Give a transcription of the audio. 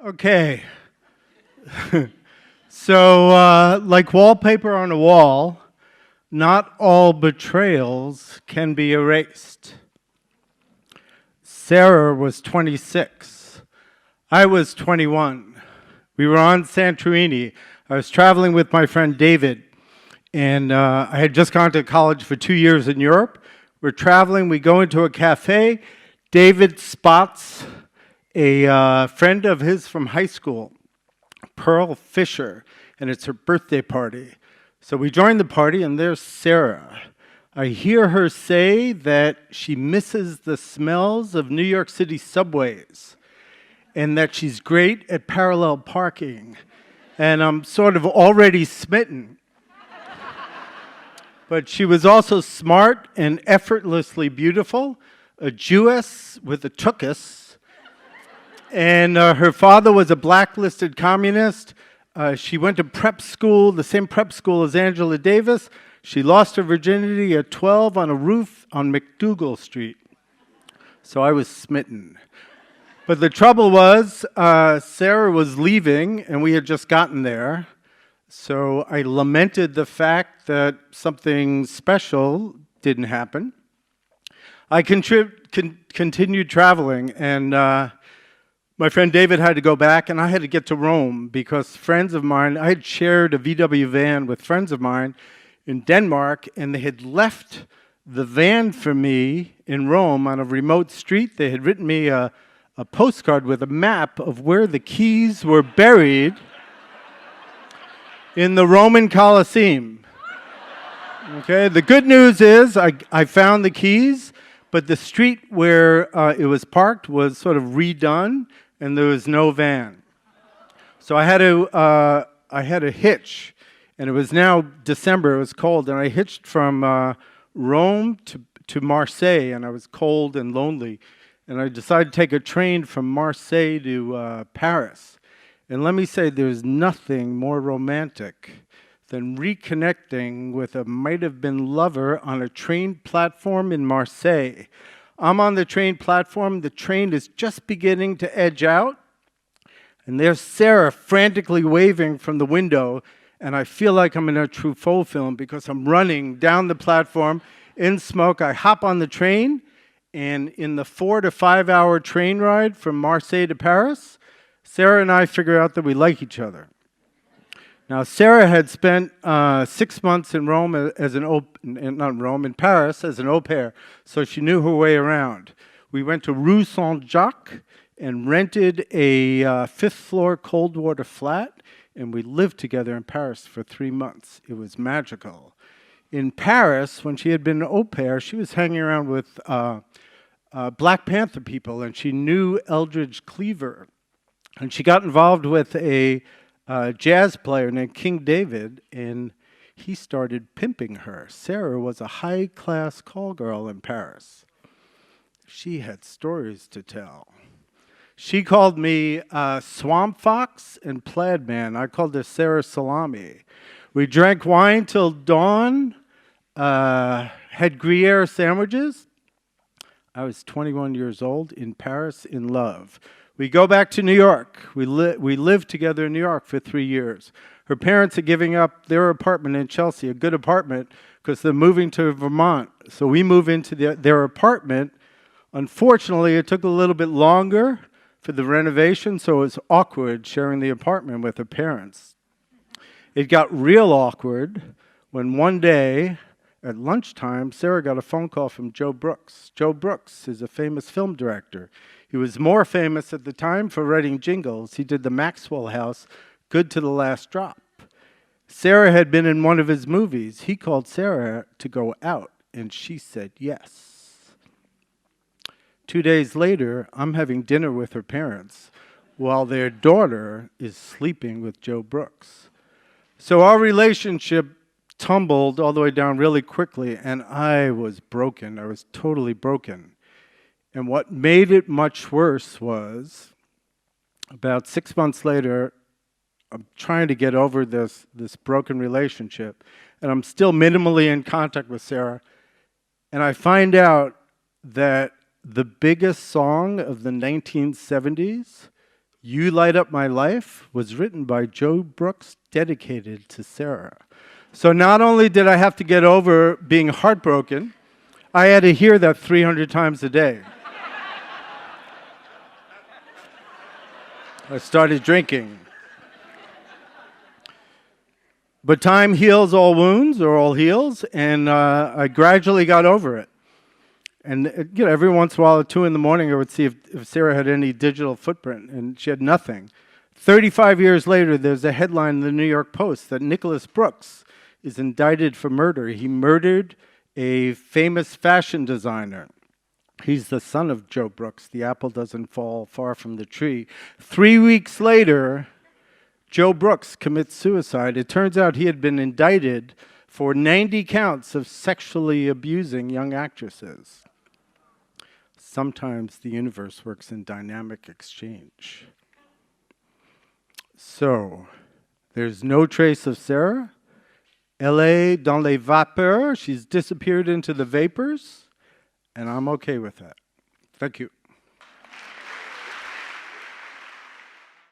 Okay. So, like wallpaper on a wall, not all betrayals can be erased. Sarah was 26. I was 21. We were on Santorini. I was traveling with my friend David, and I had just gone to college for 2 years in Europe. We're traveling, we go into a cafe. David spots a friend of his from high school, Pearl Fisher, and it's her birthday party. So we join the party, and there's Sarah. I hear her say that she misses the smells of New York City subways and that she's great at parallel parking. And I'm sort of already smitten. But she was also smart and effortlessly beautiful, a Jewess with a tuchus. And her father was a blacklisted communist. She went to prep school, the same prep school as Angela Davis. She lost her virginity at 12 on a roof on McDougal Street. So I was smitten. But the trouble was, Sarah was leaving, and we had just gotten there. So I lamented the fact that something special didn't happen. I continued traveling, and my friend David had to go back, and I had to get to Rome because friends of mine, I had shared a VW van with friends of mine in Denmark, and they had left the van for me in Rome on a remote street. They had written me a postcard with a map of where the keys were buried in the Roman Colosseum. Okay, the good news is I found the keys, but the street where it was parked was sort of redone, and there was no van. So I had a hitch, and it was now December, it was cold, and I hitched from Rome to Marseille, and I was cold and lonely. And I decided to take a train from Marseille to Paris. And let me say, there's nothing more romantic than reconnecting with a might-have-been lover on a train platform in Marseille. I'm on the train platform. The train is just beginning to edge out. And there's Sarah frantically waving from the window. And I feel like I'm in a Truffaut film because I'm running down the platform in smoke. I hop on the train. And in the 4 to 5 hour train ride from Marseille to Paris, Sarah and I figure out that we like each other. Now, Sarah had spent 6 months in Rome as in Paris as an au pair, so she knew her way around. We went to Rue Saint-Jacques and rented a fifth-floor cold water flat, and we lived together in Paris for 3 months. It was magical. In Paris, when she had been an au pair, she was hanging around with Black Panther people, and she knew Eldridge Cleaver. And she got involved with a jazz player named King David, and he started pimping her. Sarah was a high-class call girl in Paris. She had stories to tell. She called me Swamp Fox and Plaid Man. I called her Sarah Salami. We drank wine till dawn, had Gruyere sandwiches. I was 21 years old in Paris in love. We go back to New York. We lived together in New York for 3 years. Her parents are giving up their apartment in Chelsea, a good apartment, because they're moving to Vermont. So we move into their apartment. Unfortunately, it took a little bit longer for the renovation, so it was awkward sharing the apartment with her parents. It got real awkward when one day at lunchtime, Sarah got a phone call from Joe Brooks. Joe Brooks is a famous film director. He was more famous at the time for writing jingles. He did the Maxwell House, Good to the Last Drop. Sarah had been in one of his movies. He called Sarah to go out, and she said yes. 2 days later, I'm having dinner with her parents while their daughter is sleeping with Joe Brooks. So our relationship tumbled all the way down really quickly, and I was broken. I was totally broken. And what made it much worse was, about 6 months later, I'm trying to get over this broken relationship, and I'm still minimally in contact with Sarah, and I find out that the biggest song of the 1970s, You Light Up My Life was written by Joe Brooks, dedicated to Sarah. So not only did I have to get over being heartbroken, I had to hear that 300 times a day. I started drinking. But time heals all wounds, or all heals, and I gradually got over it. And every once in a while at 2 in the morning, I would see if Sarah had any digital footprint, and she had nothing. 35 years later, there's a headline in the New York Post that Nicholas Brooks is indicted for murder. He murdered a famous fashion designer. He's the son of Joe Brooks. The apple doesn't fall far from the tree. 3 weeks later, Joe Brooks commits suicide. It turns out he had been indicted for 90 counts of sexually abusing young actresses. Sometimes the universe works in dynamic exchange. So, there's no trace of Sarah. Elle est dans les vapeurs. She's disappeared into the vapors. And I'm okay with that. Thank you.